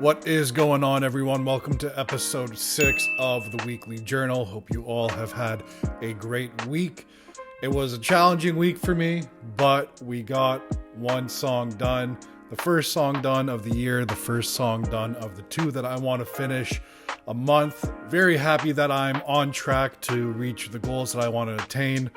What is going on, everyone? Welcome to episode 6 of the Weekly Journal. Hope you all have had a great week. It was a challenging week for me, but we got one song done. The first song done of the year, the first song done of the two that I want to finish a month. Very happy that I'm on track to reach the goals that I want to attain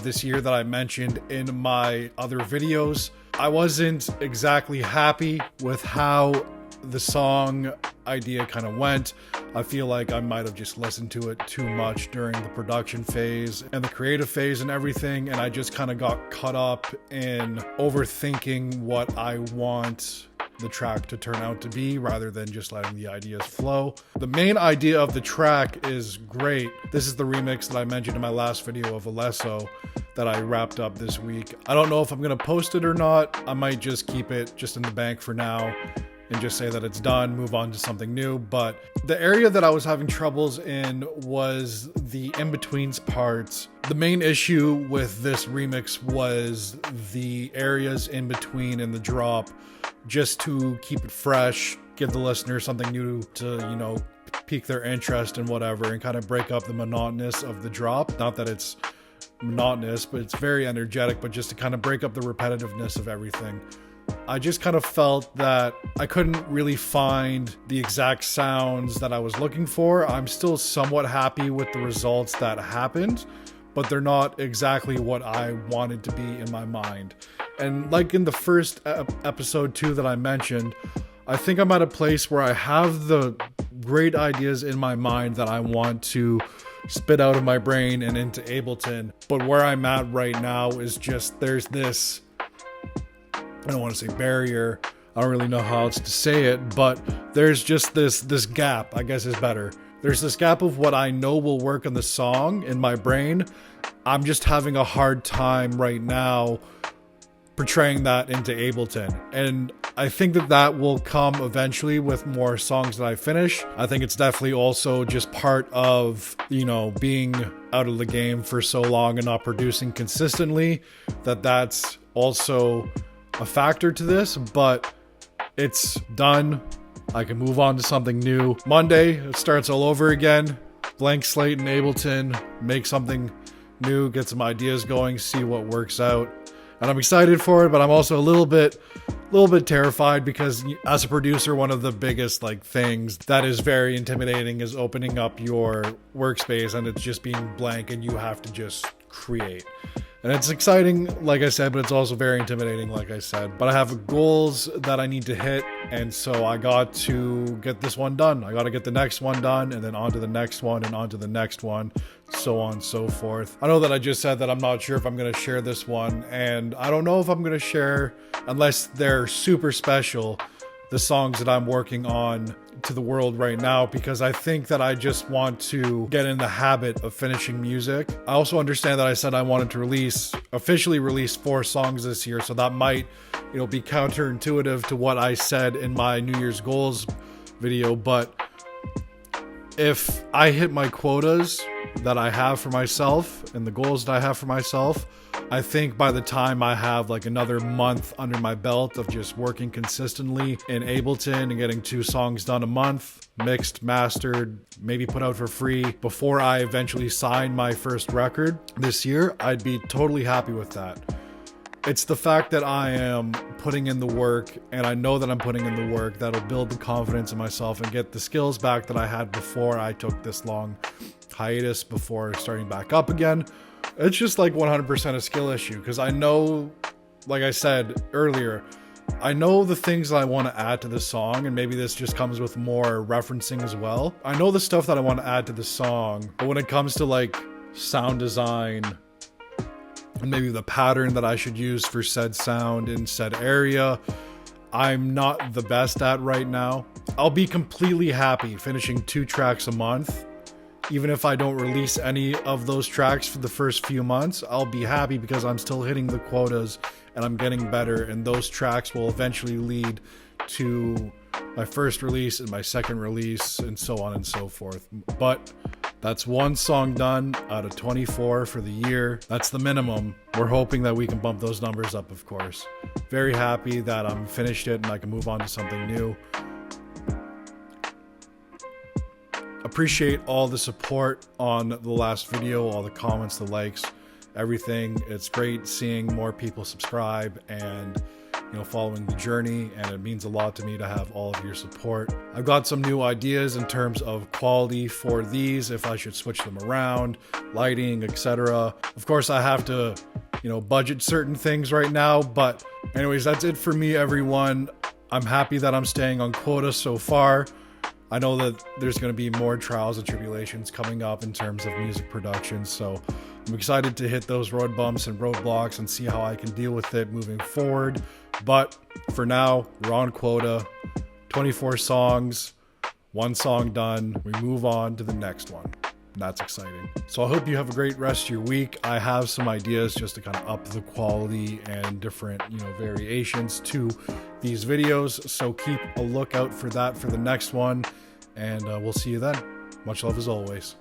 this year that I mentioned in my other videos. I wasn't exactly happy with how the song idea kind of went. I feel like I might have just listened to it too much during the production phase and the creative phase and everything, and I just kind of got caught up in overthinking what I want the track to turn out to be rather than just letting the ideas flow. The main idea of the track is great. This is the remix that I mentioned in my last video of Alesso that I wrapped up this week. I don't know if I'm gonna post it or not. I might just keep it just in the bank for now and just say that it's done, move on to something new. But the area that I was having troubles in was the in-betweens parts. The main issue with this remix was the areas in between in the drop, just to keep it fresh, give the listener something new to, pique their interest and whatever, and kind of break up the monotonous of the drop. Not that it's monotonous, but it's very energetic, but just to kind of break up the repetitiveness of everything. I just kind of felt that I couldn't really find the exact sounds that I was looking for. I'm still somewhat happy with the results that happened, but they're not exactly what I wanted to be in my mind. And like in the first episode 2 that I mentioned, I think I'm at a place where I have the great ideas in my mind that I want to spit out of my brain and into Ableton. But where I'm at right now is just there's this, I don't want to say barrier, I don't really know how else to say it, but there's just this gap, I guess is better. There's this gap of what I know will work on the song in my brain. I'm just having a hard time right now portraying that into Ableton. And I think that will come eventually with more songs that I finish. I think it's definitely also just part of, being out of the game for so long and not producing consistently, that's also a factor to this, but it's done. I can move on to something new. Monday, it starts all over again. Blank slate in Ableton, make something new, get some ideas going, see what works out. And I'm excited for it, but I'm also a little bit terrified because as a producer, one of the biggest things that is very intimidating is opening up your workspace and it's just being blank and you have to just create. And it's exciting, like I said, but it's also very intimidating, like I said. But I have goals that I need to hit, and so I got to get this one done. I got to get the next one done, and then on to the next one, and on to the next one, so on and so forth. I know that I just said that I'm not sure if I'm going to share this one, and I don't know if I'm going to share, unless they're super special, the songs that I'm working on to the world right now, because I think that I just want to get in the habit of finishing music. I also understand that I said I wanted to officially release 4 songs this year, so that might, be counterintuitive to what I said in my New Year's goals video, but if I hit my quotas that I have for myself and the goals that I have for myself, I think by the time I have another month under my belt of just working consistently in Ableton and getting 2 songs done a month, mixed, mastered, maybe put out for free, before I eventually sign my first record this year, I'd be totally happy with that. It's the fact that I am putting in the work, and I know that I'm putting in the work, that'll build the confidence in myself and get the skills back that I had before I took this long hiatus before starting back up again. It's just 100% a skill issue, because I know, like I said earlier, I know the things that I want to add to the song, and maybe this just comes with more referencing as well. I know the stuff that I want to add to the song, but when it comes to sound design and maybe the pattern that I should use for said sound in said area, I'm not the best at right now. I'll be completely happy finishing 2 tracks a month. Even if I don't release any of those tracks for the first few months, I'll be happy because I'm still hitting the quotas and I'm getting better, and those tracks will eventually lead to my first release and my second release and so on and so forth. But that's 1 song done out of 24 for the year. That's the minimum. We're hoping that we can bump those numbers up, of course. Very happy that I'm finished it and I can move on to something new. appreciate all the support on the last video, all the comments, the likes, everything. It's great seeing more people subscribe and following the journey, and it means a lot to me to have all of your support. I've got some new ideas in terms of quality for these, if I should switch them around, lighting, etc. Of course, I have to budget certain things right now, but anyways, that's it for me, everyone. I'm happy that I'm staying on quota so far. I know that there's going to be more trials and tribulations coming up in terms of music production, so I'm excited to hit those road bumps and roadblocks and see how I can deal with it moving forward. But for now, we're on quota, 24 songs, 1 song done. We move on to the next one. And that's exciting. So I hope you have a great rest of your week. I have some ideas just to kind of up the quality and different, variations to these videos. So keep a lookout for that for the next one. And we'll see you then. Much love as always.